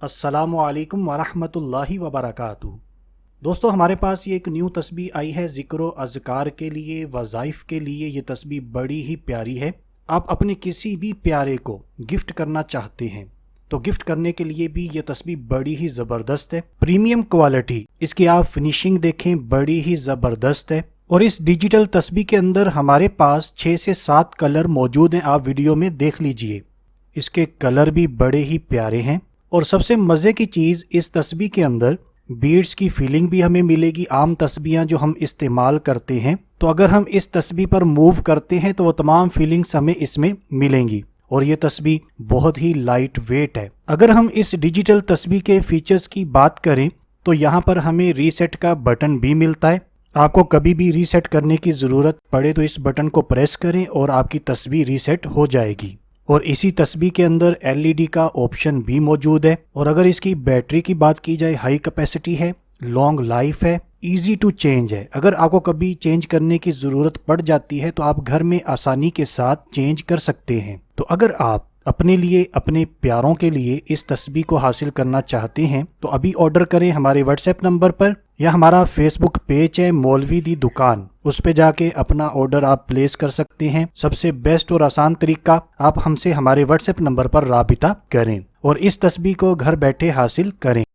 अस्सलामु अलैकुम वरहमतुल्लाहि वबरकातुहू। दोस्तों, हमारे पास ये एक न्यू तस्बीह आई है ज़िक्र अज़कार के लिए, वज़ाइफ के लिए। ये तस्बीह बड़ी ही प्यारी है। आप अपने किसी भी प्यारे को गिफ्ट करना चाहते हैं तो गिफ्ट करने के लिए भी ये तस्बीह बड़ी ही ज़बरदस्त है। प्रीमियम क्वालिटी, इसकी आप फिनिशिंग देखें, बड़ी ही ज़बरदस्त है। और इस डिजिटल तस्बीह के अंदर हमारे पास 6 से 7 कलर मौजूद हैं, आप वीडियो में देख लीजिए। इसके कलर भी बड़े ही प्यारे हैं। और सबसे मज़े की चीज़, इस तस्बीह के अंदर बीड्स की फीलिंग भी हमें मिलेगी। आम तस्बीहां जो हम इस्तेमाल करते हैं, तो अगर हम इस तस्बीह पर मूव करते हैं तो वो तमाम फीलिंग्स हमें इसमें मिलेंगी। और ये तस्बीह बहुत ही लाइट वेट है। अगर हम इस डिजिटल तस्बीह के फीचर्स की बात करें तो यहाँ पर हमें रीसेट का बटन भी मिलता है। आपको कभी भी रीसेट करने की ज़रूरत पड़े तो इस बटन को प्रेस करें और आपकी तस्बीह रीसेट हो जाएगी। और इसी तस्बीह के अंदर LED का ऑप्शन भी मौजूद है। और अगर इसकी बैटरी की बात की जाए, हाई कैपेसिटी है, लॉन्ग लाइफ है, इजी टू चेंज है। अगर आपको कभी चेंज करने की ज़रूरत पड़ जाती है तो आप घर में आसानी के साथ चेंज कर सकते हैं। तो अगर आप अपने लिए, अपने प्यारों के लिए इस तस्बीह को हासिल करना चाहते हैं तो अभी ऑर्डर करें हमारे व्हाट्सएप नंबर पर, या हमारा फेसबुक पेज है मौलवी दी दुकान, उस पे जाके अपना ऑर्डर आप प्लेस कर सकते हैं। सबसे बेस्ट और आसान तरीका, आप हमसे हमारे व्हाट्सएप नंबर पर राबिता करें और इस तस्बीह को घर बैठे हासिल करें।